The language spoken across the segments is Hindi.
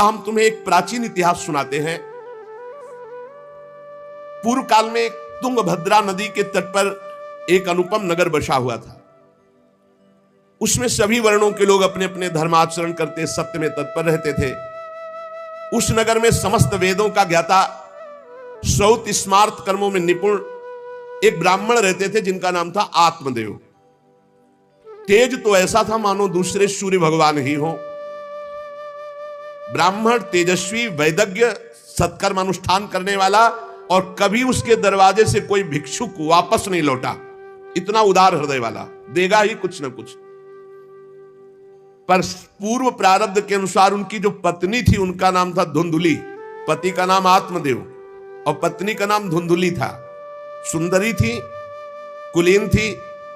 हम तुम्हें एक प्राचीन इतिहास सुनाते हैं। पूर्व काल में तुंगभद्रा नदी के तट पर एक अनुपम नगर बसा हुआ था। उसमें सभी वर्णों के लोग अपने अपने धर्माचरण करते, सत्य में तत्पर रहते थे। उस नगर में समस्त वेदों का ज्ञाता, श्रौत स्मार्त कर्मों में निपुण एक ब्राह्मण रहते थे जिनका नाम था आत्मदेव। तेज तो ऐसा था मानो दूसरे सूर्य भगवान ही हो। ब्राह्मण तेजस्वी, वैदज्ञ, सत्कर्म अनुष्ठान करने वाला, और कभी उसके दरवाजे से कोई भिक्षुक वापस नहीं लौटा। इतना उदार हृदय वाला, देगा ही कुछ न कुछ। पर पूर्व प्रारब्ध के अनुसार उनकी जो पत्नी थी उनका नाम था धुंधुली। पति का नाम आत्मदेव और पत्नी का नाम धुंधुली था। सुंदरी थी, कुलीन थी,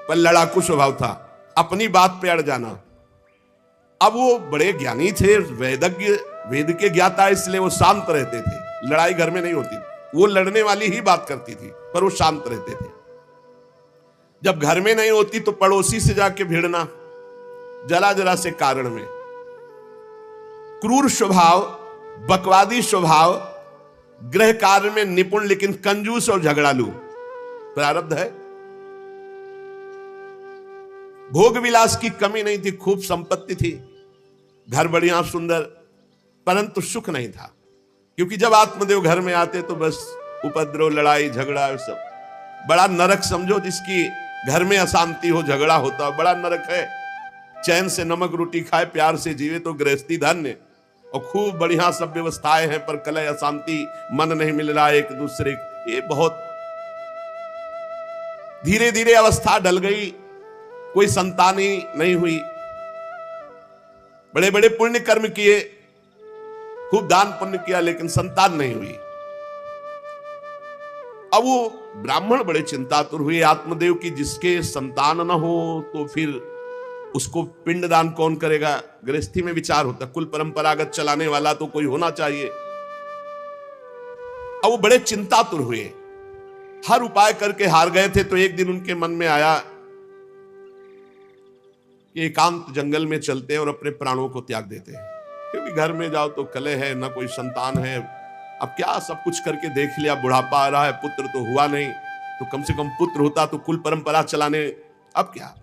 पर लड़ाकू स्वभाव था, अपनी बात पे अड़ जाना। अब वो बड़े ज्ञानी थे, वैदज्ञ, वेद के ज्ञाता, इसलिए वो शांत रहते थे। लड़ाई घर में नहीं होती, वो लड़ने वाली ही बात करती थी, पर वो शांत रहते थे। जब घर में नहीं होती तो पड़ोसी से जाके भिड़ना, जरा जरा से कारण में। क्रूर स्वभाव, बकवादी स्वभाव, गृह कार्य में निपुण लेकिन कंजूस और झगड़ालू प्रारब्ध है। भोग विलास की कमी नहीं थी, खूब संपत्ति थी, घर बढ़िया सुंदर, परंतु सुख नहीं था। क्योंकि जब आत्मदेव घर में आते तो बस उपद्रव, लड़ाई झगड़ा, सब बड़ा नरक समझो। जिसकी घर में अशांति हो, झगड़ा होता, बड़ा नरक है। चैन से नमक रोटी खाए, प्यार से जीवे तो गृहस्थी धन्य। और खूब बढ़िया सब व्यवस्थाएं हैं, पर कलह, अशांति, मन नहीं मिल रहा एक दूसरे, ये बहुत धीरे धीरे अवस्था डल गई। कोई संतान ही नहीं हुई। बड़े बड़े पुण्य कर्म किए, खूब दान पुण्य किया, लेकिन संतान नहीं हुई। अब वो ब्राह्मण बड़े चिंतातुर हुए आत्मदेव की, जिसके संतान न हो तो फिर उसको पिंडदान कौन करेगा। गृहस्थी में विचार होता, कुल परंपरागत चलाने वाला तो कोई होना चाहिए। अब वो बड़े चिंतातुर हुए, हर उपाय करके हार गए थे। तो एक दिन उनके मन में आया कि एकांत जंगल में चलते हैं और अपने प्राणों को त्याग देते हैं। क्योंकि घर में जाओ तो कलह है, ना कोई संतान है। अब क्या, सब कुछ करके देख लिया, बुढ़ापा आ रहा है, पुत्र तो हुआ नहीं, तो कम से कम पुत्र होता तो कुल परंपरा चलाने। अब क्या,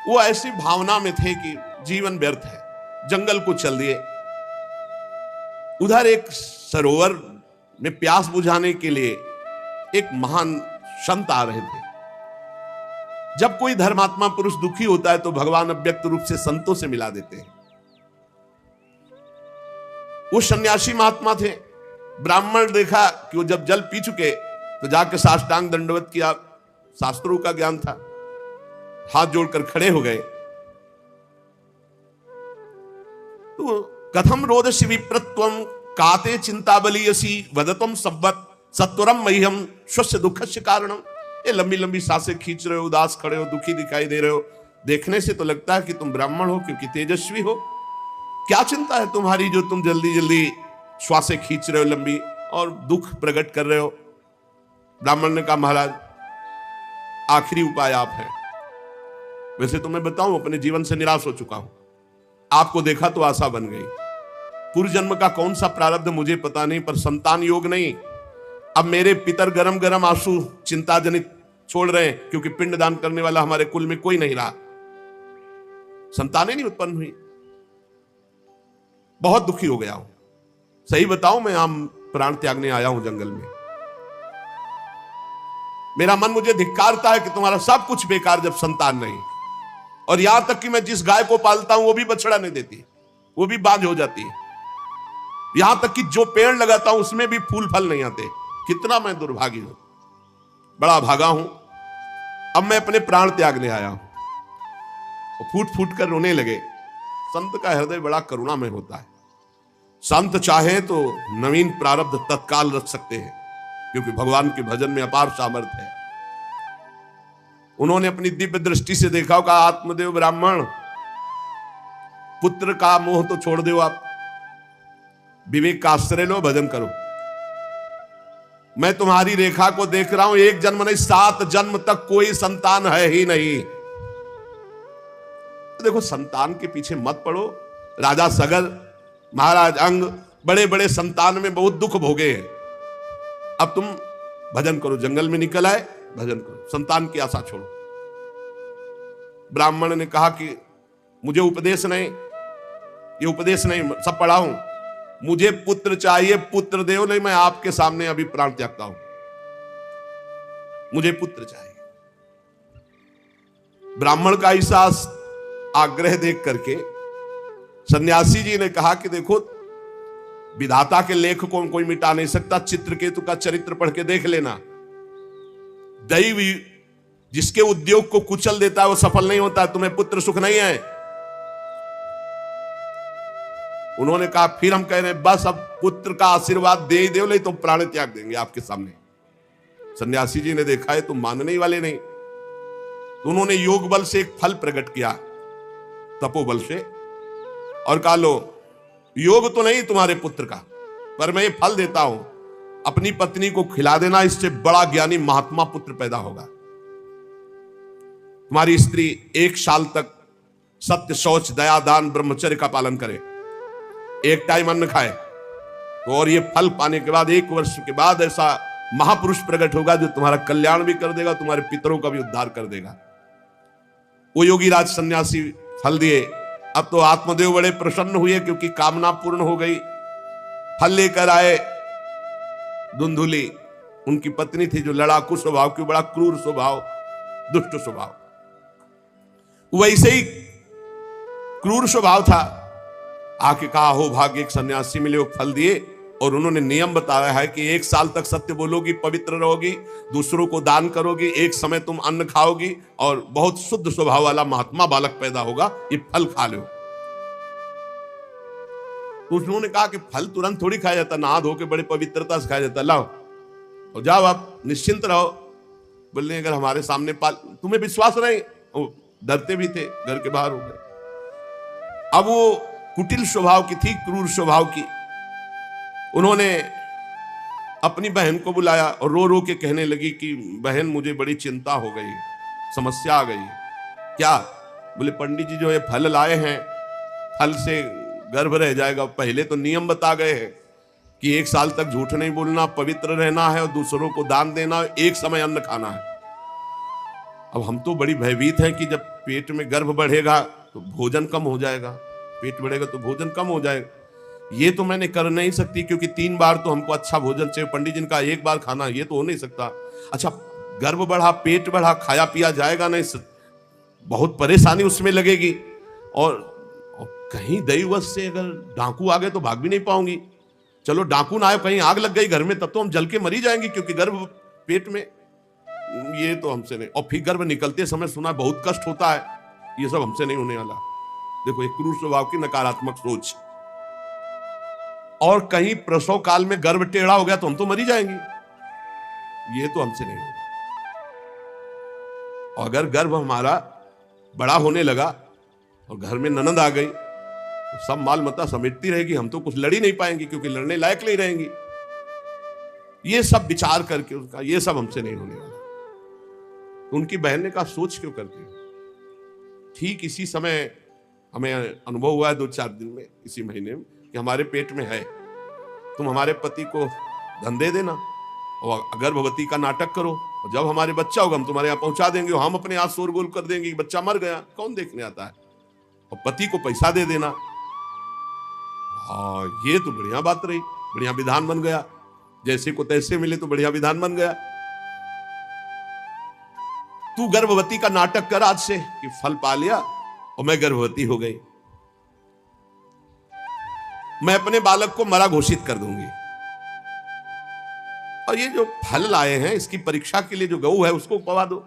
वो ऐसी भावना में थे कि जीवन व्यर्थ है, जंगल को चल दिए। उधर एक सरोवर में प्यास बुझाने के लिए एक महान संत आ रहे थे। जब कोई धर्मात्मा पुरुष दुखी होता है तो भगवान अव्यक्त रूप से संतों से मिला देते हैं। वो सन्यासी महात्मा थे। ब्राह्मण देखा कि वो जब जल पी चुके तो जाके साष्टांग दंडवत किया, शास्त्रों का ज्ञान था, हाथ जोड़कर खड़े हो गए। तो कथम रोदसी विप्रत्वम काते चिंता बलियसी वदतम सब्बत सत्वरम मह्यम स्वस्य दुखस्य कारणम। ये लंबी लंबी सांसें खींच रहे हो, उदास खड़े हो, दुखी दिखाई दे रहे हो। देखने से तो लगता है कि तुम ब्राह्मण हो, क्योंकि तेजस्वी हो। क्या चिंता है तुम्हारी जो तुम जल्दी जल्दी श्वासें खींच रहे हो लंबी, और दुख प्रकट कर रहे हो। ब्राह्मण ने कहा, महाराज आखिरी उपाय आप हैं। वैसे तो मैं बताऊं, अपने जीवन से निराश हो चुका हूं। आपको देखा तो आशा बन गई। पूर्व जन्म का कौन सा प्रारब्ध मुझे पता नहीं, पर संतान योग नहीं। अब मेरे पितर गरम गरम आंसू चिंता जनित छोड़ रहे हैं, क्योंकि पिंडदान करने वाला हमारे कुल में कोई नहीं रहा, संतानें नहीं उत्पन्न हुई। बहुत दुखी हो गया हूं। सही बताऊं, मैं आम प्राण त्यागने आया हूं जंगल में। मेरा मन मुझे धिक्कारता है कि तुम्हारा सब कुछ बेकार जब संतान नहीं। और यहां तक कि मैं जिस गाय को पालता हूं वो भी बछड़ा नहीं देती, वो भी बांझ हो जाती है। यहां तक कि जो पेड़ लगाता हूं उसमें भी फूल फल नहीं आते। कितना मैं दुर्भागी हूं, बड़ा भागा हूं। अब मैं अपने प्राण त्यागने आया हूं। फूट फूट कर रोने लगे। संत का हृदय बड़ा करुणामय होता है। संत चाहे तो नवीन प्रारब्ध तत्काल रख सकते हैं, क्योंकि भगवान के भजन में अपार सामर्थ्य है। उन्होंने अपनी दिव्य दृष्टि से देखा होगा, आत्मदेव ब्राह्मण, पुत्र का मोह तो छोड़ दो, आप विवेक का आश्रय लो, भजन करो। मैं तुम्हारी रेखा को देख रहा हूं, एक जन्म नहीं 7 जन्म तक कोई संतान है ही नहीं। देखो, संतान के पीछे मत पड़ो, राजा सगर, महाराज अंग, बड़े बड़े संतान में बहुत दुख भोगे हैं। अब तुम भजन करो, जंगल में निकल आए, भजन करो, संतान की आशा छोड़ो। ब्राह्मण ने कहा कि मुझे उपदेश नहीं, ये उपदेश नहीं, सब पढ़ा हूं, मुझे पुत्र चाहिए, पुत्र देव, नहीं मैं आपके सामने अभी प्राण त्यागता हूं, मुझे पुत्र चाहिए। ब्राह्मण का ऐसा आग्रह देख करके सन्यासी जी ने कहा कि देखो, विधाता के लेख को कोई मिटा नहीं सकता, चित्रकेतु का चरित्र पढ़ के देख लेना। दैव जिसके उद्योग को कुचल देता है वो सफल नहीं होता, तुम्हें पुत्र सुख नहीं है। उन्होंने कहा फिर हम कह रहे हैं बस अब पुत्र का आशीर्वाद दे ही दो, नहीं तो प्राण त्याग देंगे आपके सामने। सन्यासी जी ने देखा है तुम मानने ही वाले नहीं, तो उन्होंने योग बल से एक फल प्रकट किया, तपोबल से, और कहा लो, योग तो नहीं तुम्हारे पुत्र का, पर मैं ये फल देता हूं, अपनी पत्नी को खिला देना, इससे बड़ा ज्ञानी महात्मा पुत्र पैदा होगा। तुम्हारी स्त्री 1 साल तक सत्य, शौच, दया, दान, ब्रह्मचर्य का पालन करे, 1 टाइम अन्न खाए, तो और ये फल पाने के बाद 1 वर्ष के बाद ऐसा महापुरुष प्रकट होगा जो तुम्हारा कल्याण भी कर देगा, तुम्हारे पितरों का भी उद्धार कर देगा। वो योगी राज सन्यासी फल दिए। अब तो आत्मदेव बड़े प्रसन्न हुए क्योंकि कामना पूर्ण हो गई। फल लेकर आए, धुंधुली उनकी पत्नी थी जो लड़ाकू स्वभाव की, बड़ा क्रूर स्वभाव, दुष्ट स्वभाव, वैसे ही क्रूर स्वभाव था। आके कहा हो भाग्य, एक सन्यासी मिले, वो फल दिए, और उन्होंने नियम बताया है कि 1 साल तक सत्य बोलोगी, पवित्र रहोगी, दूसरों को दान करोगी, एक समय तुम अन्न खाओगी, और बहुत शुद्ध स्वभाव वाला महात्मा बालक पैदा होगा, ये फल खा लो। तो उन्होंने कहा कि फल तुरंत थोड़ी खाया जाता, नहा धो के बड़े पवित्रता से खाया जाता, लाओ और जाओ, आप निश्चिंत रहो। बोलने अगर हमारे सामने पाल, तुम्हें विश्वास नहीं, वो डरते भी थे, घर के बाहर हो गए। अब वो कुटिल स्वभाव की थी, क्रूर स्वभाव की। उन्होंने अपनी बहन को बुलाया और रो रो के कहने लगी कि बहन मुझे बड़ी चिंता हो गई, समस्या आ गई। क्या? बोले पंडित जी जो ये फल लाए हैं, फल से गर्भ रह जाएगा। पहले तो नियम बता गए हैं कि 1 साल तक झूठ नहीं बोलना, पवित्र रहना है, और दूसरों को दान देना, एक समय अन्न खाना है। अब हम तो बड़ी भयभीत हैं कि जब पेट में गर्भ बढ़ेगा तो भोजन कम हो जाएगा, पेट बढ़ेगा तो भोजन कम हो जाएगा। ये तो मैंने कर नहीं सकती क्योंकि 3 बार तो हमको अच्छा भोजन चाहिए, पंडित जी का 1 बार खाना, ये तो हो नहीं सकता। अच्छा, गर्भ बढ़ा, पेट बढ़ा, खाया पिया जाएगा नहीं, बहुत परेशानी उसमें लगेगी, और कहीं दैववश से अगर डाकू आ गए तो भाग भी नहीं पाऊंगी। चलो डाकू ना आए, कहीं आग लग गई घर में, तब तो हम जल के मरी जाएंगे क्योंकि गर्भ पेट में, ये तो हमसे नहीं। और फिर गर्भ निकलते समय सुना बहुत कष्ट होता है, ये सब हमसे नहीं होने वाला। देखो एक क्रूर स्वभाव की नकारात्मक सोच। और कहीं प्रसव काल में गर्भ टेढ़ा हो गया तो हम तो मरी जाएंगे, ये तो हमसे नहीं होगा। और अगर गर्भ हमारा बड़ा होने लगा और घर में ननद आ गई तो सब माल मता समेटती रहेगी, हम तो कुछ लड़ ही नहीं पाएंगे क्योंकि लड़ने लायक नहीं रहेंगी। ये सब विचार करके उसका, ये सब हमसे नहीं होने वाला। तो उनकी बहन ने कहा सोच क्यों करती हो? ठीक इसी समय हमें अनुभव हुआ है 2-4 दिन में, इसी महीने में, कि हमारे पेट में है, तुम हमारे पति को धन दे देना और गर्भवती का नाटक करो, और जब हमारे बच्चा होगा हम तुम्हारे यहाँ पहुंचा देंगे, और हम अपने यहाँ शोरगुल कर देंगे कि बच्चा मर गया, कौन देखने आता है, और पति को पैसा दे देना। हाँ, ये तो बढ़िया बात रही, बढ़िया विधान बन गया, जैसे को तैसे मिले तो बढ़िया विधान बन गया। तू गर्भवती का नाटक कर आज से कि फल पा लिया और मैं गर्भवती हो गई, मैं अपने बालक को मरा घोषित कर दूंगी, और ये जो फल लाए हैं इसकी परीक्षा के लिए जो गऊ है उसको पवा दो।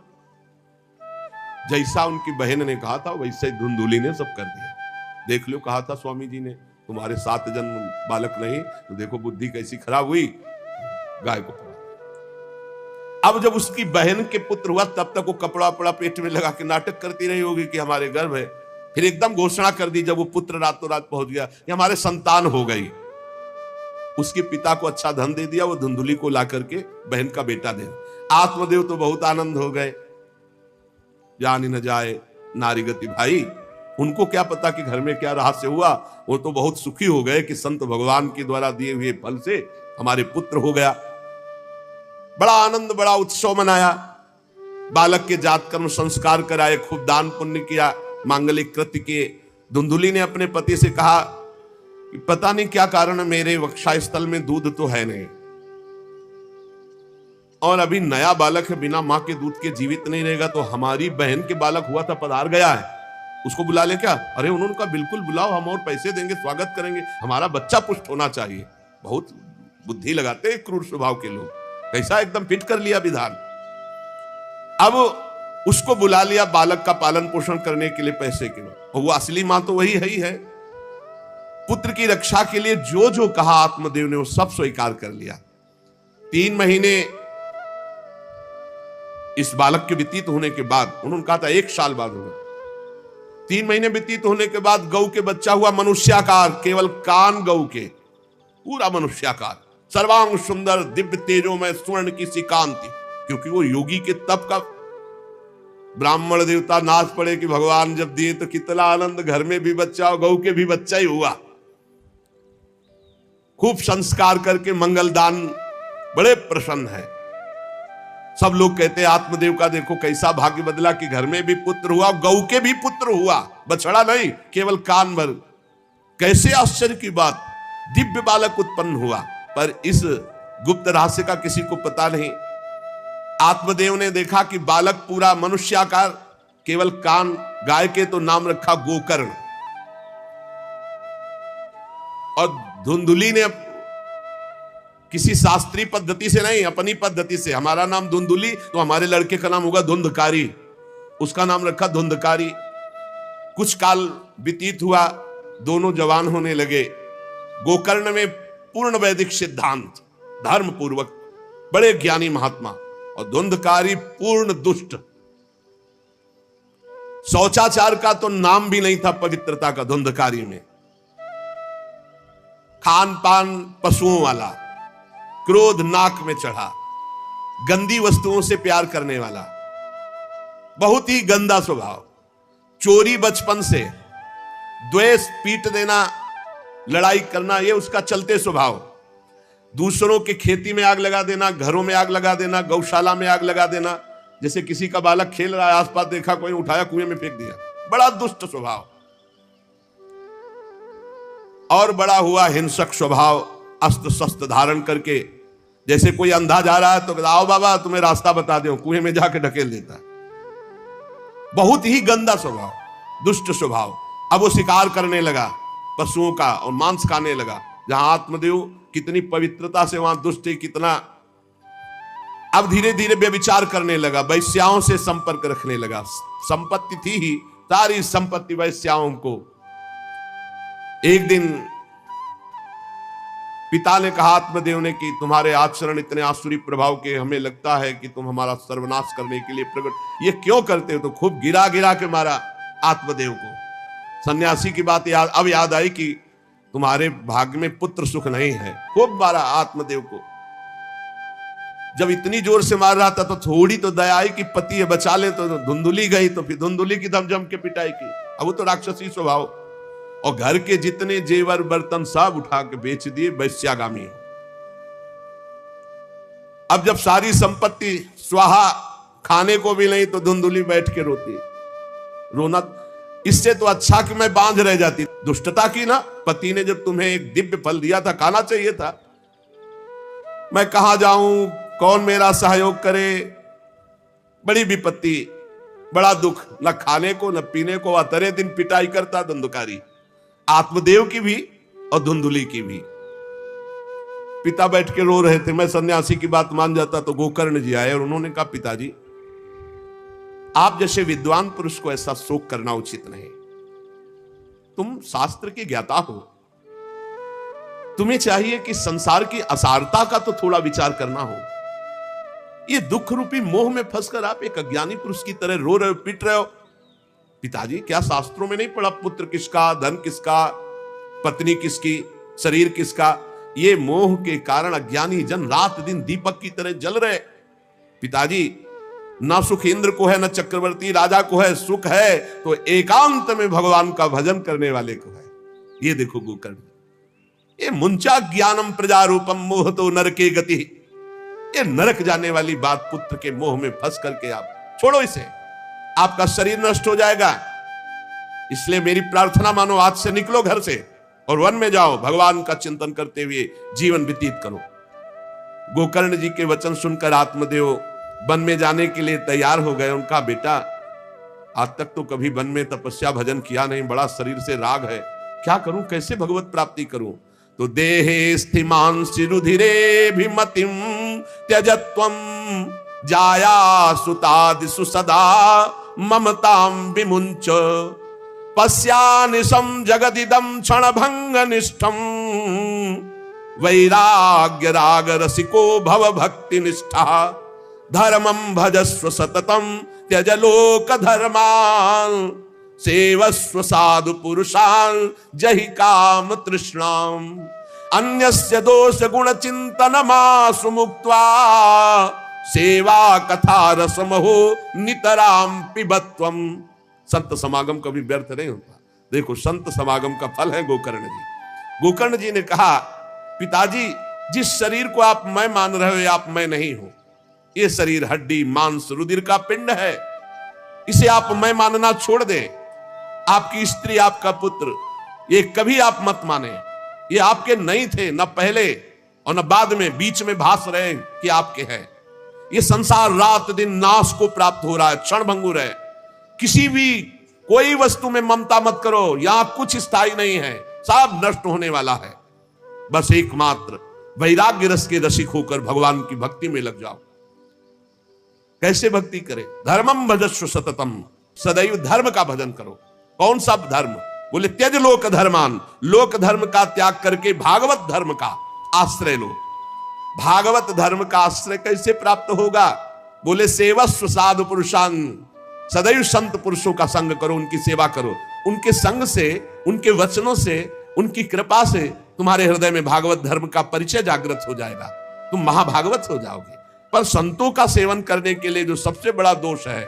जैसा उनकी बहन ने कहा था वैसे ही धुंधुली ने सब कर दिया। देख लो, कहा था स्वामी जी ने तुम्हारे 7 जन्म बालक नहीं, तो देखो बुद्धि कैसी खराब हुई, गाय को पवा। अब जब उसकी बहन के पुत्र हुआ तब तक वो कपड़ा वपड़ा पेट में लगा के नाटक करती रही होगी कि हमारे गर्भ है। फिर एकदम घोषणा कर दी जब वो पुत्र रातों रात पहुंच गया, ये हमारे संतान हो गई। उसके पिता को अच्छा धन दे दिया, वो धुंधुली को ला करके बहन का बेटा दे। आत्मदेव तो बहुत आनंद हो गए, जान ही न जाए नारी गति भाई, उनको क्या पता कि घर में क्या रहस्य हुआ। वो तो बहुत सुखी हो गए कि संत भगवान के द्वारा दिए हुए फल से हमारे पुत्र हो गया। बड़ा आनंद, बड़ा उत्सव मनाया। बालक के जात कर्म संस्कार कराए, खूब दान पुण्य किया, मांगलिक कृत्य किए। धुंधुली ने अपने पति से कहा कि पता नहीं क्या कारण मेरे वक्षा स्थल में दूध तो है नहीं, और अभी नया बालक है, बिना मां के दूध के जीवित नहीं रहेगा, तो हमारी बहन के बालक हुआ था पधार गया है, उसको बुला ले क्या? अरे उन्होंने कहा बिल्कुल बुलाओ, हम और पैसे देंगे, स्वागत करेंगे, हमारा बच्चा पुष्ट होना चाहिए। बहुत बुद्धि लगाते हैं क्रूर स्वभाव के लोग, कैसा एकदम फिट कर लिया विधान। अब उसको बुला लिया बालक का पालन पोषण करने के लिए पैसे के, और वो असली मां तो वही है ही है। पुत्र की रक्षा के लिए जो जो कहा आत्मदेव ने वो सब स्वीकार कर लिया। 3 महीने इस बालक के व्यतीत होने के बाद, उन्होंने कहा था 1 साल बाद होगा, 3 महीने व्यतीत होने के बाद गौ के बच्चा हुआ मनुष्याकार, केवल कान गौ के, पूरा मनुष्याकार, सर्वांग सुंदर, दिव्य तेजो में स्वर्ण की सी कांति। क्योंकि वो योगी के तप का, ब्राह्मण देवता नाच पड़े कि भगवान जब दिए तो कितना आनंद, घर में भी बच्चा और गौ के भी बच्चा ही हुआ। खूब संस्कार करके मंगल दान, बड़े प्रसन्न है। सब लोग कहते हैं आत्मदेव का देखो कैसा भाग्य बदला कि घर में भी पुत्र हुआ, गौ के भी पुत्र हुआ, बछड़ा नहीं, केवल कान भर। कैसे आश्चर्य की बात, दिव्य बालक उत्पन्न हुआ। पर इस गुप्त रहस्य का किसी को पता नहीं। आत्मदेव ने देखा कि बालक पूरा मनुष्याकार, केवल कान, गाय के तो नाम रखा गोकर्ण। और धुंधुली ने किसी शास्त्रीय पद्धति से नहीं, अपनी पद्धति से, हमारा नाम धुंधुली तो हमारे लड़के का नाम होगा धुंधकारी, उसका नाम रखा धुंधकारी। कुछ काल व्यतीत हुआ, दोनों जवान होने लगे। गोकर्ण में पूर्ण वैदिक सिद्धांत, धर्म पूर्वक, बड़े ज्ञानी महात्मा, और धुंधकारी पूर्ण दुष्ट। शौचाचार का तो नाम भी नहीं था पवित्रता का धुंधकारी में। खान पान पशुओं वाला, क्रोध नाक में चढ़ा, गंदी वस्तुओं से प्यार करने वाला, बहुत ही गंदा स्वभाव। चोरी बचपन से, द्वेष, पीट देना, लड़ाई करना, ये उसका चलते स्वभाव। दूसरों के खेती में आग लगा देना, घरों में आग लगा देना, गौशाला में आग लगा देना। जैसे किसी का बालक खेल रहा है, आसपास देखा कोई, उठाया कुएं में फेंक दिया, बड़ा दुष्ट स्वभाव। और बड़ा हुआ हिंसक स्वभाव, अस्त्र शस्त्र धारण करके, जैसे कोई अंधा जा रहा है तो आओ बाबा तुम्हें रास्ता बता दो, कुएं में जाके ढकेल देता है। बहुत ही गंदा स्वभाव, दुष्ट स्वभाव। अब वो शिकार करने लगा पशुओं का और मांस खाने लगा। जहां आत्मदेव कितनी पवित्रता से, वहां दुष्ट कितना। अब धीरे धीरे व्यभिचार करने लगा, वैश्याओं से संपर्क रखने लगा। संपत्ति थी ही, सारी संपत्ति वैश्याओं को। एक दिन पिता ने कहा आत्मदेव ने कि तुम्हारे आचरण इतने आसुरी प्रभाव के, हमें लगता है कि तुम हमारा सर्वनाश करने के लिए प्रकट, ये क्यों करते हो? तो खूब गिरा गिरा के मारा आत्मदेव को। सन्यासी की बात अब याद आई कि तुम्हारे भाग्य में पुत्र सुख नहीं है, खूब मारा आत्मदेव को। जब इतनी जोर से मार रहा था तो थोड़ी तो दया आई कि पति है, बचा ले। तो धुंधुली गई, तो फिर धुंधुली की धमजम के पिटाई की। अब वो तो राक्षसी स्वभाव, और घर के जितने जेवर बर्तन सब उठा के बेच दिए, वैश्यागामी। अब जब सारी संपत्ति स्वाहा, खाने को भी नहीं, तो धुंधुली बैठ के रोती, रोना। इससे तो अच्छा कि मैं बांझ रह जाती। दुष्टता की ना, पति ने जब तुम्हें एक दिव्य फल दिया था, खाना चाहिए था। मैं कहां जाऊं, कौन मेरा सहयोग करे? बड़ी विपत्ति, बड़ा दुख, न खाने को न पीने को। अतरे दिन पिटाई करता धुंधकारी, आत्मदेव की भी और धुंधुली की भी। पिता बैठ के रो रहे थे। मैं सन्यासी की बात मान जाता तो गोकर्ण जी आए और उन्होंने कहा पिताजी, आप जैसे विद्वान पुरुष को ऐसा शोक करना उचित नहीं। तुम शास्त्र के ज्ञाता हो, तुम्हें चाहिए कि संसार की असारता का तो थोड़ा विचार करना हो। ये दुख रूपी मोह में फंसकर आप एक अज्ञानी पुरुष की तरह रो रहे हो, पीट रहे हो। पिताजी, क्या शास्त्रों में नहीं पढ़ा पुत्र किसका, धन किसका, पत्नी किसकी, शरीर किसका? ये मोह के कारण अज्ञानी जन रात दिन दीपक की तरह जल रहे। पिताजी, ना सुख इंद्र को है, ना चक्रवर्ती राजा को है, सुख है तो एकांत में भगवान का भजन करने वाले को है। ये देखो गोकर्ण, ये मुंचा ज्ञानम प्रजारूपम मोह तो नरके गति, ये नरक जाने वाली बात, पुत्र के मोह में फंस करके आप छोड़ो इसे, आपका शरीर नष्ट हो जाएगा। इसलिए मेरी प्रार्थना मानो, आज से निकलो घर से और वन में जाओ, भगवान का चिंतन करते हुए जीवन व्यतीत करो। गोकर्ण जी के वचन सुनकर आत्मदेव वन में जाने के लिए तैयार हो गए। उनका बेटा, आज तक तो कभी वन में तपस्या भजन किया नहीं, बड़ा शरीर से राग है, क्या करूं, कैसे भगवत प्राप्ति करूं? तो देहे स्थिमान सिरुधिरे भिमतिम त्यजत्वम जाया सुतादिषु सदा ममताम विमुंच पश्यानिशं जगदिदं क्षणभंग निष्ठम वैराग्य राग रसिको भव भक्ति निष्ठा धर्मं भजस्व सततम त्यज लोक धर्मान सेवस्व साधु पुरुषान जहि काम तृष्णाम अन्यस्य दोष गुण चिंतन मासु मुक्त्वा सेवा कथा रसमहो नितराम पिबत्वम। संत समागम कभी व्यर्थ नहीं होता। देखो, संत समागम का फल है गोकर्ण जी। गोकर्ण जी ने कहा, पिताजी, जिस शरीर को आप मैं मान रहे हो, आप मैं नहीं हो। ये शरीर हड्डी मांस रुधिर का पिंड है, इसे आप मैं मानना छोड़ दें। आपकी स्त्री, आपका पुत्र, ये कभी आप मत माने, ये आपके नहीं थे, न पहले और न बाद में, बीच में भास रहे कि आपके हैं। ये संसार रात दिन नाश को प्राप्त हो रहा है, क्षणभंगुर है। किसी भी कोई वस्तु में ममता मत करो, यहां कुछ स्थायी नहीं है, सब नष्ट होने वाला है। बस एकमात्र वैराग्य रस के रसिक होकर भगवान की भक्ति में लग जाओ। कैसे भक्ति करें? धर्मम भजस्व सततम, सदैव धर्म का भजन करो। कौन सा धर्म? बोले त्यज लोक धर्मान, लोक धर्म का त्याग करके भागवत धर्म का आश्रय लो। भागवत धर्म का आश्रय कैसे प्राप्त होगा? बोले सेवस्व साधु पुरुषान, सदैव संत पुरुषों का संग करो, उनकी सेवा करो। उनके संग से, उनके वचनों से, उनकी कृपा से तुम्हारे हृदय में भागवत धर्म का परिचय जागृत हो जाएगा, तुम महाभागवत हो जाओगे। पर संतों का सेवन करने के लिए जो सबसे बड़ा दोष है,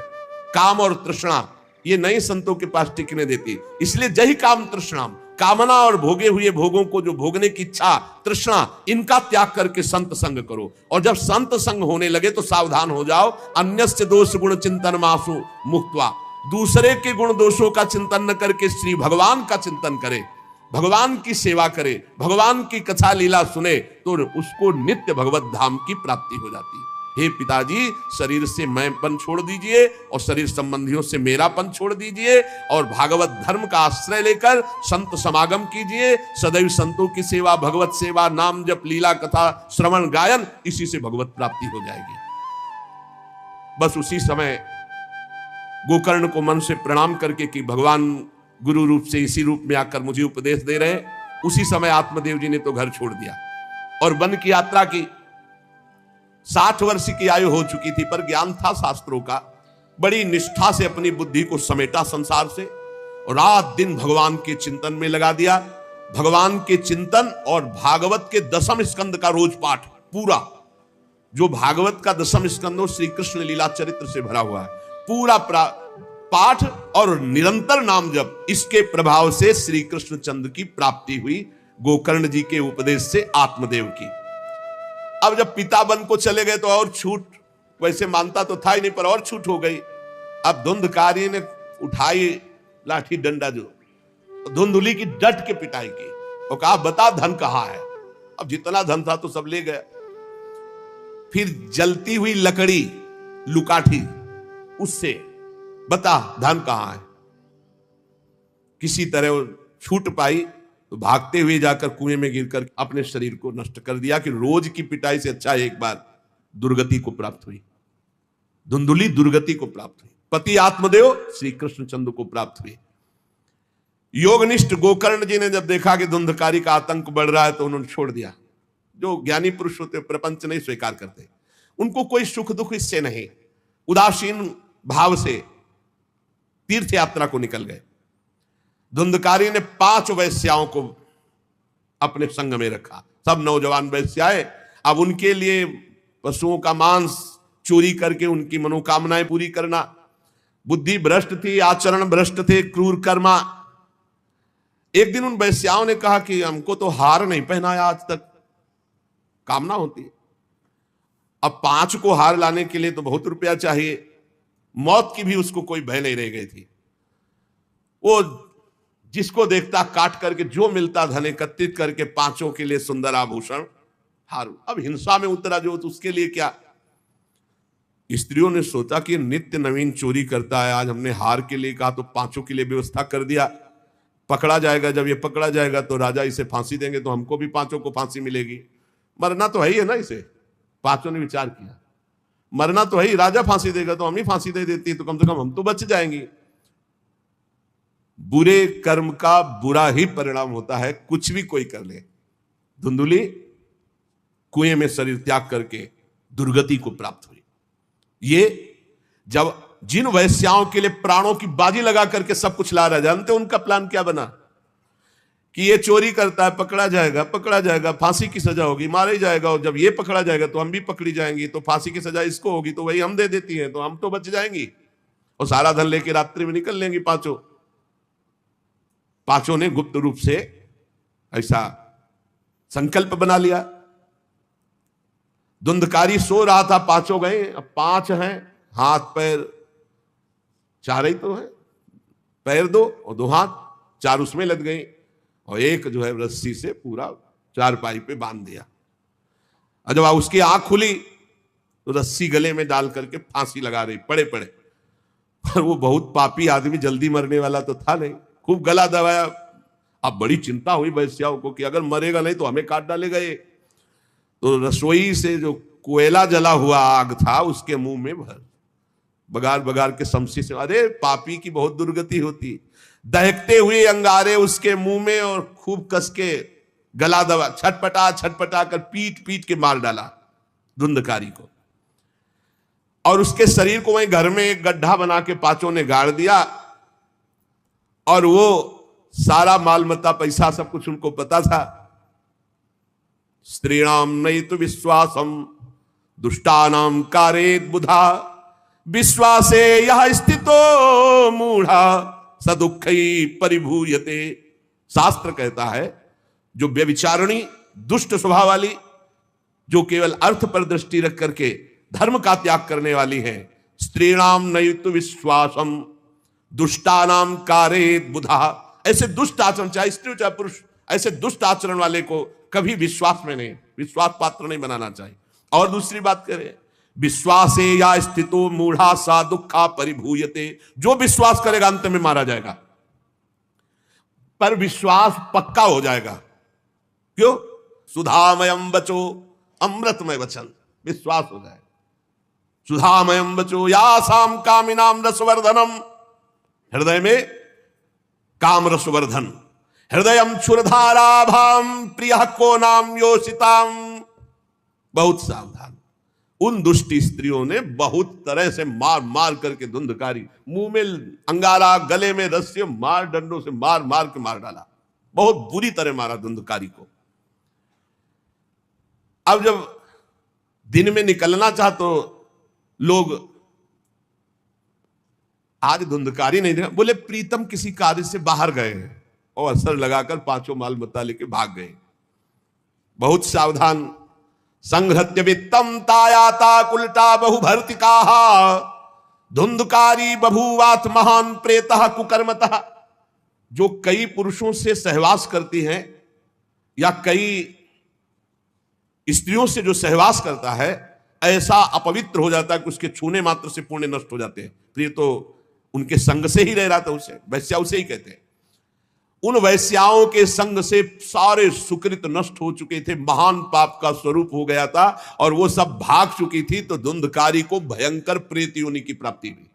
काम और तृष्णा, ये नई संतों के पास टिकने देती। इसलिए जही काम तृष्णाम, कामना और भोगे हुए भोगों को, जो भोगने की इच्छा, तृष्णा, इनका त्याग करके संत संग करो। और जब संत संग होने लगे तो सावधान हो जाओ। अन्यस्य दोष गुण चिंतन मासु मुक्त्वा, दूसरे के गुण दोषों का चिंतन न करके श्री भगवान का चिंतन करे, भगवान की सेवा करे, भगवान की कथा लीला सुने, तो उसको नित्य भगवत धाम की प्राप्ति हो जाती है। हे पिताजी, शरीर से मैंपन छोड़ दीजिए और शरीर संबंधियों से मेरापन छोड़ दीजिए और भागवत धर्म का आश्रय लेकर संत समागम कीजिए। सदैव संतों की सेवा, भगवत सेवा, नाम जप, लीला कथा, श्रवण गायन, इसी से भगवत प्राप्ति हो जाएगी। बस उसी समय गोकर्ण को मन से प्रणाम करके कि भगवान गुरु रूप से इसी रूप में आकर मुझे उपदेश दे रहे हैं, उसी समय आत्मदेव जी ने तो घर छोड़ दिया और वन की यात्रा की। 60 वर्ष की आयु हो चुकी थी, पर ज्ञान था शास्त्रों का। बड़ी निष्ठा से अपनी बुद्धि को समेटा संसार से और रात दिन भगवान के चिंतन में लगा दिया। भगवान के चिंतन और भागवत के 10वें स्कंद का रोज पाठ, पूरा जो भागवत का 10वां स्कंद हो श्री कृष्ण लीला चरित्र से भरा हुआ है, पूरा पाठ और निरंतर नाम जप, इसके प्रभाव से श्री कृष्ण चंद्र की प्राप्ति हुई गोकर्ण जी के उपदेश से आत्मदेव की। अब जब पिता वन को चले गए तो और छूट, वैसे मानता तो था ही नहीं, पर और छूट हो गई। अब धुंधकारी ने उठाई लाठी डंडा, जो धुंधुली की डट के पिटाई की और कहा, बता धन कहाँ है? अब जितना धन था तो सब ले गए। फिर जलती हुई लकड़ी लुकाठी, उससे बता धन कहाँ है? किसी तरह वो छूट पाई तो भागते हुए जाकर कुएं में गिरकर अपने शरीर को नष्ट कर दिया कि रोज की पिटाई से अच्छा एक बार दुर्गति को प्राप्त हुई। धुंधुली दुर्गति को प्राप्त हुई, पति आत्मदेव श्री कृष्णचंद्र को प्राप्त हुई। योगनिष्ठ गोकर्ण जी ने जब देखा कि धुंधकारी का आतंक बढ़ रहा है तो उन्होंने छोड़ दिया। जो ज्ञानी पुरुष होते प्रपंच नहीं स्वीकार करते, उनको कोई सुख दुख इससे नहीं, उदासीन भाव से तीर्थ यात्रा को निकल गए। धुंधकारी ने 5 वैश्याओं को अपने संग में रखा, सब नौजवान वैश्याएं। अब उनके लिए पशुओं का मांस, चोरी करके उनकी मनोकामनाएं पूरी करना। बुद्धि भ्रष्ट थी, आचरण भ्रष्ट थे, क्रूर कर्मा। एक दिन उन वैश्याओं ने कहा कि हमको तो हार नहीं पहनाया आज तक, कामना होती है। अब 5 को हार लाने के लिए तो बहुत रुपया चाहिए। मौत की भी उसको कोई भय नहीं रह गई थी। वो जिसको देखता काट करके जो मिलता धन एकत्रित करके 5 के लिए सुंदर आभूषण हार। अब हिंसा में उतरा जो, तो उसके लिए क्या। स्त्रियों ने सोचा कि नित्य नवीन चोरी करता है, आज हमने हार के लिए कहा तो 5 के लिए व्यवस्था कर दिया। पकड़ा जाएगा, जब ये पकड़ा जाएगा तो राजा इसे फांसी देंगे, तो हमको भी 5 को फांसी मिलेगी। मरना तो है ही है ना इसे। 5 ने विचार किया मरना तो है ही, राजा फांसी देगा तो हम ही फांसी दे देती, तो कम से कम हम तो बच जाएंगे। बुरे कर्म का बुरा ही परिणाम होता है, कुछ भी कोई कर ले। धुंधुली कुएं में शरीर त्याग करके दुर्गति को प्राप्त हुई। ये जब जिन वैश्याओं के लिए प्राणों की बाजी लगा करके सब कुछ ला रहा, जानते उनका प्लान क्या बना कि ये चोरी करता है, पकड़ा जाएगा, फांसी की सजा होगी, मारा ही जाएगा, और जब ये पकड़ा जाएगा तो हम भी पकड़ी जाएंगी, तो फांसी की सजा इसको होगी, तो वही हम दे देती हैं, तो हम तो बच जाएंगी और सारा धन लेके रात्रि में निकल लेंगी। 5 ने गुप्त रूप से ऐसा संकल्प बना लिया। धुंधकारी सो रहा था, 5 गए। अब 5 हैं, हाथ पैर 4 ही तो है, पैर 2 और 2 हाथ, 4 उसमें लग गई, और एक जो है रस्सी से पूरा 4पाई पे बांध दिया। और जब उसकी आंख खुली तो रस्सी गले में डाल करके फांसी लगा रही पड़े पड़े। पर वो बहुत पापी आदमी, जल्दी मरने वाला तो था नहीं, खूब गला दबाया। अब बड़ी चिंता हुई वैश्याओं को कि अगर मरेगा नहीं तो हमें काट डालेगा ये। तो रसोई से जो कोयला जला हुआ आग था उसके मुंह में भर बगार बगार के शमशी से, अरे पापी की बहुत दुर्गति होती। दहकते हुए अंगारे उसके मुंह में और खूब कस के गला दबा, छटपटा कर पीट पीट के मार डाला धुंधकारी को। और उसके शरीर को वहीं घर में एक गड्ढा बना के 5 ने गाड़ दिया। और वो सारा माल मत्ता पैसा सब कुछ उनको पता था। स्त्रीणाम नयितु विश्वासम दुष्टानाम कारेत बुधा विश्वासे यह स्थितो मूढ़ा सदुखई परिभूयते। शास्त्र कहता है जो व्यभिचारिणी दुष्ट स्वभाव वाली, जो केवल अर्थ पर दृष्टि रख करके धर्म का त्याग करने वाली है, स्त्रीणाम नयितु विश्वासम दुष्टानाम कारेत बुधा, ऐसे दुष्ट आचरण, चाहे स्त्री चाहे पुरुष, ऐसे दुष्ट आचरण वाले को कभी विश्वास में नहीं, विश्वास पात्र नहीं बनाना चाहिए। और दूसरी बात करें, विश्वासे या स्थितो मूढ़ा सा दुखा परिभूयते, जो विश्वास करेगा अंत में मारा जाएगा, पर विश्वास पक्का हो जाएगा। क्यों? सुधामयम बचो, अमृतमय वचन, विश्वास हो जाएगा। सुधामयम बचो या साम कामिनाम रसवर्धनम, हृदय में काम रसवर्धन, हृदयम क्षुरधाराभाम प्रिय को नाम योषिताम। बहुत सावधान। उन दुष्ट स्त्रियों ने बहुत तरह से मार मार करके धुंधकारी, मुंह में अंगारा, गले में रस्सी, मार डंडों से मार मार के मार डाला। बहुत बुरी तरह मारा धुंधकारी को। अब जब दिन में निकलना चाह तो लोग, आज धुंधकारी नहीं देखा, बोले प्रीतम किसी कार्य से बाहर गए हैं, और असर लगाकर 5 माल मत्ता लेके भाग गए। बहुत सावधान। संघृत्य वित्तम तायाता कुलटा बहुभर्तिका धुंधकारी बभूवात महान प्रेतः कुकर्मतः। जो कई पुरुषों से सहवास करती हैं या कई स्त्रियों से जो सहवास करता है, ऐसा अपवित्र हो जाता है कि उसके छूने मात्र से पुण्य नष्ट हो जाते हैं। प्रिय तो उनके संग से ही रह रहा था, उसे वैश्या उसे ही कहते हैं। उन वैश्याओं के संग से सारे सुकृत नष्ट हो चुके थे, महान पाप का स्वरूप हो गया था, और वो सब भाग चुकी थी। तो धुंधकारी को भयंकर प्रेत योनि की प्राप्ति हुई।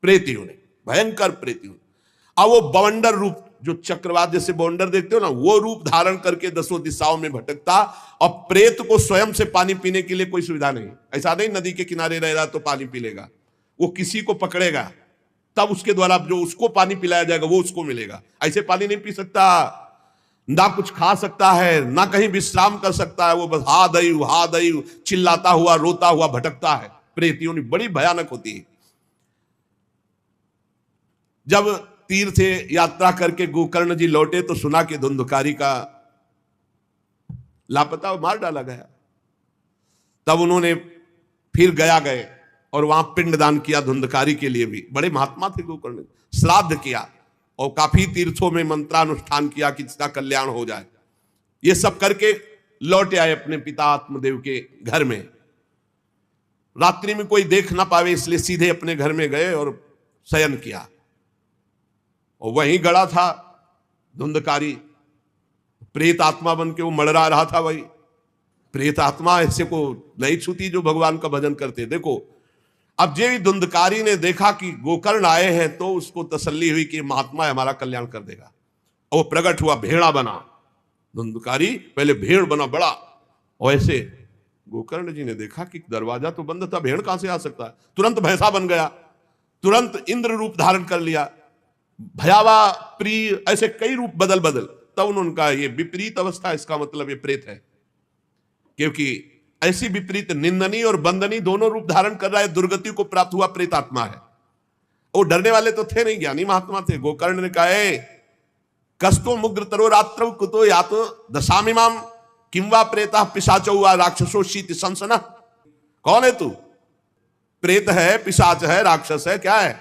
प्रेत योनि, भयंकर प्रेत योनि। अब वो बवंडर रूप, जो चक्रवात जैसे बवंडर देखते हो ना, वो रूप धारण करके 10 दिशाओं में भटकता। और प्रेत को स्वयं से पानी पीने के लिए कोई सुविधा नहीं। ऐसा नहीं नदी के किनारे रह रहा तो पानी पी लेगा, वो किसी को पकड़ेगा तब उसके द्वारा जो उसको पानी पिलाया जाएगा वो उसको मिलेगा। ऐसे पानी नहीं पी सकता, ना कुछ खा सकता है, ना कहीं विश्राम कर सकता है। वो बस हा दई चिल्लाता हुआ, रोता हुआ भटकता है। प्रेत योनि बड़ी भयानक होती है। जब तीर्थ यात्रा करके गोकर्ण जी लौटे तो सुना कि धुंधकारी का लापता, मार डाला गया। तब उन्होंने फिर गए और वहां पिंडदान किया धुंधकारी के लिए भी। बड़े महात्मा थे गोकर्ण, श्राद्ध किया और काफी तीर्थों में मंत्रानुष्ठान किया कि इसका कल्याण हो जाए। ये सब करके लौटे आए अपने पिता आत्मदेव के घर में। रात्रि में कोई देख ना पावे इसलिए सीधे अपने घर में गए और शयन किया। और वहीं गड़ा था धुंधकारी, प्रेत आत्मा बन के वो मड़रा रहा था। वही प्रेत आत्मा ऐसे को नहीं छूती जो भगवान का भजन करते। देखो, अब जे धुंधकारी ने देखा कि गोकर्ण आए हैं तो उसको तसल्ली हुई कि महात्मा हमारा कल्याण कर देगा। और वो प्रकट हुआ, भेड़ा बना। धुंधकारी पहले भेड़ बना बड़ा, और ऐसे गोकर्ण जी ने देखा कि दरवाजा तो बंद था, भेड़ कहां से आ सकता है। तुरंत भैंसा बन गया, तुरंत इंद्र रूप धारण कर लिया, भयावा, प्रिय, ऐसे कई रूप बदल। तब उन्होंने कहा ये विपरीत अवस्था, इसका मतलब ये प्रेत है, क्योंकि ऐसी विपरीत निंदनीय और बंदनीय दोनों रूप धारण कर रहा है। दुर्गति को प्राप्त हुआ प्रेत आत्मा है। वो डरने वाले तो थे नहीं, ज्ञानी महात्मा थे। गोकर्ण ने कहा कस्तो मुग्र तरो रात्रौ कुतो या तो दशामिमाम किंवा प्रेता पिशाचो वा राक्षसो शीति संसना। कौन है तू? प्रेत है, पिशाच है, राक्षस है, क्या है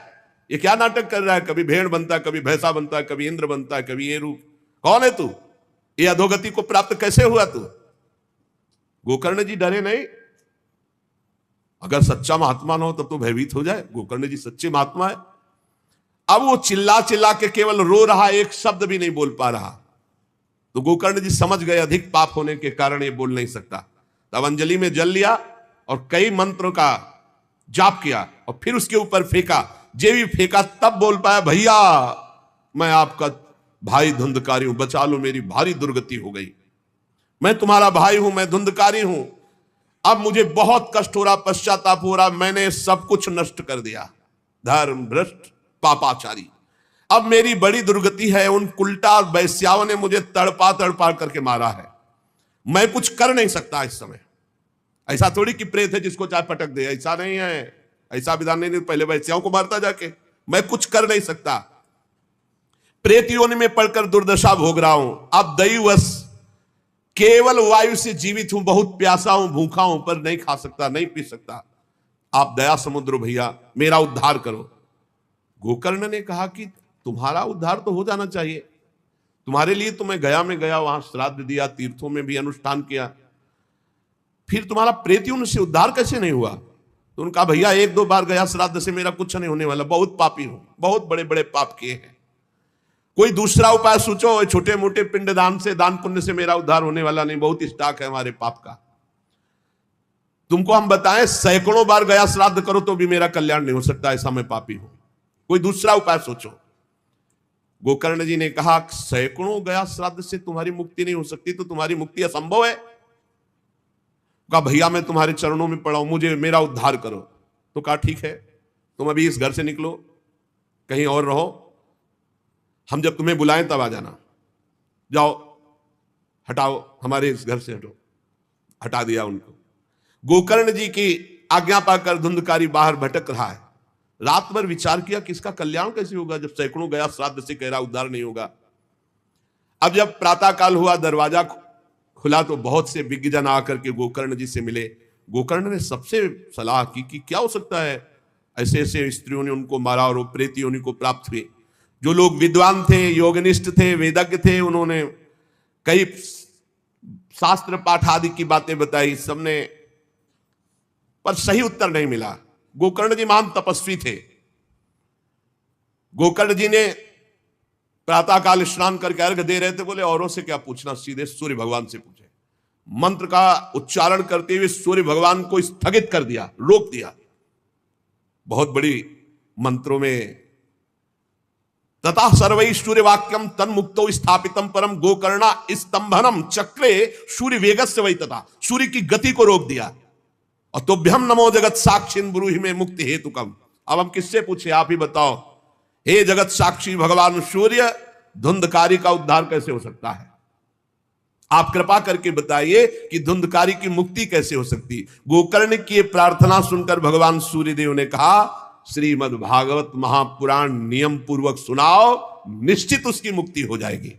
ये? क्या नाटक कर रहा है? कभी भेड़ बनता है, कभी भैंसा बनता है, कभी इंद्र बनता है, कभी ये रूप। कौन है तू? ये अधोगति को प्राप्त कैसे हुआ तू? गोकर्ण जी डरे नहीं। अगर सच्चा महात्मा न हो तब तो भयभीत हो जाए। गोकर्ण जी सच्चे महात्मा है। अब वो चिल्ला चिल्ला के केवल रो रहा, एक शब्द भी नहीं बोल पा रहा। तो गोकर्ण जी समझ गए अधिक पाप होने के कारण ये बोल नहीं सकता। तब अंजलि में जल लिया और कई मंत्रों का जाप किया और फिर उसके ऊपर फेंका। जे भी फेंका तब बोल पाया, भैया मैं आपका भाई धुंधकारी हूं, बचा लो, मेरी भारी दुर्गति हो गई। मैं तुम्हारा भाई हूं, मैं धुंधकारी हूं। अब मुझे बहुत कष्ट हो रहा, पश्चाताप हो रहा, मैंने सब कुछ नष्ट कर दिया, धर्म भ्रष्ट पापाचारी। अब मेरी बड़ी दुर्गति है। उन उल्टा वैश्याओं ने मुझे तड़पा करके मारा है। मैं कुछ कर नहीं सकता इस समय। ऐसा थोड़ी कि प्रेत है जिसको चाहे पटक दे, ऐसा नहीं है, ऐसा विधान नहीं। पहले वैश्याओं को मारता जाके, मैं कुछ कर नहीं सकता। प्रेत योनि में पड़कर दुर्दशा भोग रहा हूं। अब दैवश केवल वायु से जीवित हूं, बहुत प्यासा हूं, भूखा हूं, पर नहीं खा सकता, नहीं पी सकता। आप दया समुद्र भैया मेरा उद्धार करो। गोकर्ण ने कहा कि तुम्हारा उद्धार तो हो जाना चाहिए, तुम्हारे लिए तो मैं गया में गया, वहां श्राद्ध दिया, तीर्थों में भी अनुष्ठान किया, फिर तुम्हारा प्रेत योनि से उद्धार कैसे नहीं हुआ? तो उनका भैया एक दो बार गया श्राद्ध से मेरा कुछ नहीं होने वाला, बहुत पापी हूं, बहुत बड़े बड़े पाप किए हैं। कोई दूसरा उपाय सोचो, छोटे मोटे पिंडदान से, दान पुण्य से मेरा उद्धार होने वाला नहीं, बहुत स्टॉक है हमारे पाप का। तुमको हम बताएं, सैकड़ों बार गया श्राद्ध करो तो भी मेरा कल्याण नहीं हो सकता, ऐसा मैं पापी हूं। कोई दूसरा उपाय सोचो। गोकर्ण जी ने कहा सैकड़ों गया श्राद्ध से तुम्हारी मुक्ति नहीं हो सकती, तो तुम्हारी मुक्ति असंभव है। कहा भैया मैं तुम्हारे चरणों में पड़ा हूं, मुझे मेरा उद्धार करो। तो कहा ठीक है, तुम अभी इस घर से निकलो, कहीं और रहो, हम जब तुम्हें बुलाएं तब आ जाना। जाओ, हटाओ, हमारे इस घर से हटो। हटा दिया उनको। गोकर्ण जी की आज्ञा पाकर धुंधकारी बाहर भटक रहा है। रात भर विचार किया कि इसका कल्याण कैसे होगा जब सैकड़ों गया श्राद्ध से कह रहा उद्धार नहीं होगा। अब जब प्रातः काल हुआ, दरवाजा खुला तो बहुत से विज्ञजन आकर के गोकर्ण जी से मिले। गोकर्ण ने सबसे सलाह की कि क्या हो सकता है, ऐसे ऐसे स्त्रियों ने उनको मारा और वो प्रेत योनि को प्राप्त हुए। जो लोग विद्वान थे, योगनिष्ठ थे, वेदज्ञ थे, उन्होंने कई शास्त्र पाठ आदि की बातें बताई, सबने, पर सही उत्तर नहीं मिला। गोकर्ण जी महान तपस्वी थे। गोकर्ण जी ने प्रातःकाल स्नान करके अर्घ दे रहे थे, बोले औरों से क्या पूछना, सीधे सूर्य भगवान से पूछे। मंत्र का उच्चारण करते हुए सूर्य भगवान को स्थगित कर दिया, रोक दिया। बहुत बड़ी मंत्रों में तथा सर्वैश्वर्य वाक्यम तन्मुक्तो स्थापितम परम गोकर्णा स्तंभनम चक्रे सूर्य वेगस्य वै, तथा सूर्य की गति को रोक दिया। और तुभ्यम नमो जगत साक्षी ब्रूहि में मुक्ति हेतु कम। अब हम किससे पूछे, आप ही बताओ। हे जगत साक्षी भगवान सूर्य, धुंधकारी का उद्धार कैसे हो सकता है? आप कृपा करके बताइए कि धुंधकारी की मुक्ति कैसे हो सकती। गोकर्ण की ये प्रार्थना सुनकर भगवान सूर्यदेव ने कहा, श्रीमद् भागवत महापुराण नियम पूर्वक सुनाओ, निश्चित उसकी मुक्ति हो जाएगी।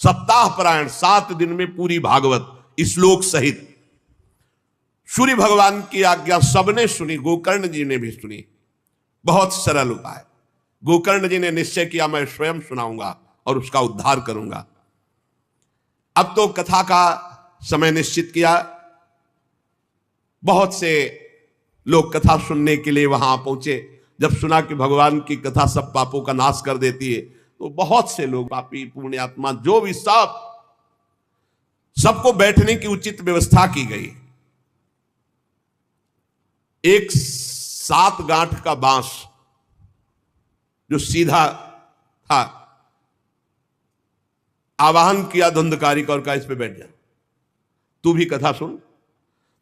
सप्ताह पारायण 7 दिन में पूरी भागवत श्लोक सहित। सूर्य भगवान की आज्ञा सबने सुनी, गोकर्ण जी ने भी सुनी। बहुत सरल उपाय। गोकर्ण जी ने निश्चय किया, मैं स्वयं सुनाऊंगा और उसका उद्धार करूंगा। अब तो कथा का समय निश्चित किया। बहुत से लोग कथा सुनने के लिए वहां पहुंचे। जब सुना कि भगवान की कथा सब पापों का नाश कर देती है, तो बहुत से लोग, पापी पुण्यात्मा जो भी, सबको बैठने की उचित व्यवस्था की गई। एक 7 गांठ का बांस जो सीधा था, आवाहन किया धुंधकारी का और कहा, इस पे बैठ जा, तू भी कथा सुन।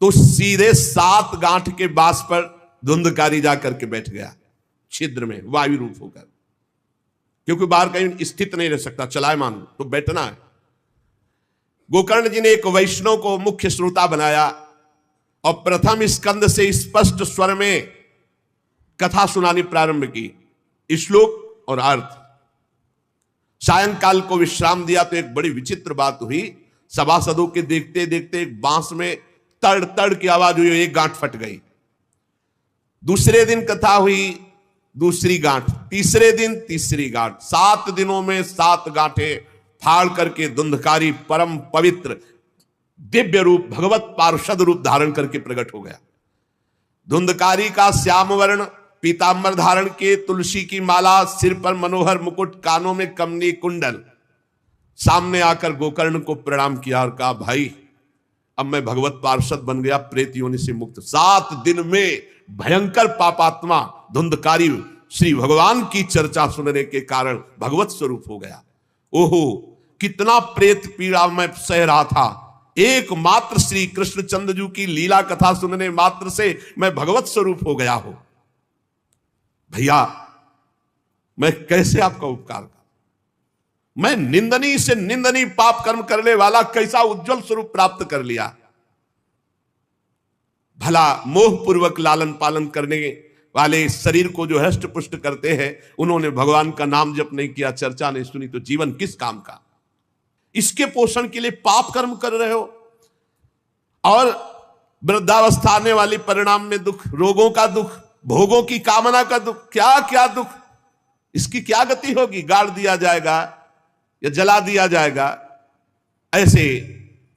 तो सीधे 7 गांठ के बांस पर धुंधकारी जाकर के बैठ गया, छिद्र में वायु रूप होकर, क्योंकि बाहर कहीं स्थित नहीं रह सकता, चलायमान तो बैठना है। गोकर्ण जी ने एक वैष्णव को मुख्य श्रोता बनाया और प्रथम स्कंद से स्पष्ट स्वर में कथा सुनानी प्रारंभ की, श्लोक और अर्थ। सायंकाल को विश्राम दिया तो एक बड़ी विचित्र बात हुई। सभासदों के देखते देखते एक बांस में तड़ तड़ की आवाज हुई, एक गांठ फट गई। दूसरे दिन कथा हुई, दूसरी गांठ, तीसरे दिन तीसरी गांठ। 7 दिनों में 7 गांठें फाड़ करके धुंधकारी परम पवित्र दिव्य रूप, भगवत पार्षद रूप धारण करके प्रकट हो गया। धुंधकारी का श्याम वर्ण पीतांबर धारण के, तुलसी की माला, सिर पर मनोहर मुकुट, कानों में कमनी कुंडल, सामने आकर गोकर्ण को प्रणाम किया और कहा, भाई अब मैं भगवत पार्षद बन गया, प्रेत योनि से मुक्त। 7 दिन में भयंकर पापात्मा धुंधकारी श्री भगवान की चर्चा सुनने के कारण भगवत स्वरूप हो गया। ओहो, कितना प्रेत पीड़ा मैं सह रहा था, एकमात्र श्री कृष्णचंद्र जी की लीला कथा सुनने मात्र से मैं भगवत स्वरूप हो गया हूं। भैया, मैं कैसे आपका उपकार करूं? मैं निंदनीय से निंदनीय पाप कर्म करने वाला कैसा उज्जवल स्वरूप प्राप्त कर लिया। भला मोह पूर्वक लालन पालन करने वाले इस शरीर को जो हष्ट पुष्ट करते हैं, उन्होंने भगवान का नाम जप नहीं किया, चर्चा नहीं सुनी, तो जीवन किस काम का? इसके पोषण के लिए पाप कर्म कर रहे हो और वृद्धावस्था आने वाली परिणाम में दुख, रोगों का दुख, भोगों की कामना का दुख, क्या क्या दुख, इसकी क्या गति होगी? गाड़ दिया जाएगा या जला दिया जाएगा। ऐसे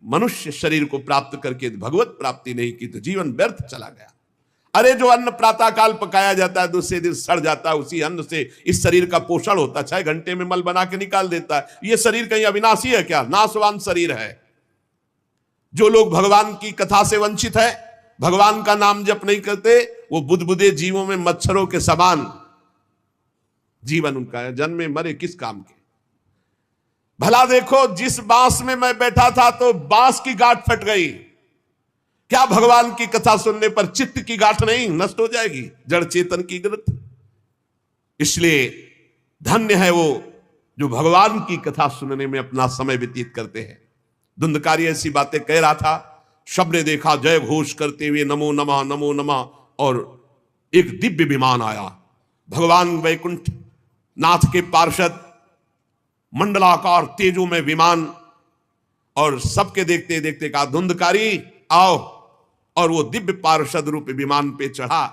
मनुष्य शरीर को प्राप्त करके भगवत प्राप्ति नहीं की तो जीवन व्यर्थ चला गया। अरे जो अन्न प्रातः काल पकाया जाता है, दूसरे दिन सड़ जाता है, उसी अन्न से इस शरीर का पोषण होता है, 6 घंटे में मल बना के निकाल देता है। ये शरीर कहीं अविनाशी है क्या? नाशवान शरीर है। जो लोग भगवान की कथा से वंचित है, भगवान का नाम जप नहीं करते, वो बुदबुदे जीवों में मच्छरों के समान जीवन उनका है। जन्मे मरे किस काम के? भला देखो, जिस बांस में मैं बैठा था तो बांस की गांठ फट गई, क्या भगवान की कथा सुनने पर चित्त की गांठ नहीं नष्ट हो जाएगी? जड़ चेतन की ग्रंथ। इसलिए धन्य है वो जो भगवान की कथा सुनने में अपना समय व्यतीत करते हैं। धुंधकारी ऐसी बातें कह रहा था, सबने देखा जय घोष करते हुए नमो नमः नमो नमः, और एक दिव्य विमान आया। भगवान वैकुंठ नाथ के पार्षद मंडलाकार तेजों में विमान, और सबके देखते देखते कहा, धुंधकारी आओ, और वो दिव्य पार्षद रूप विमान पे चढ़ा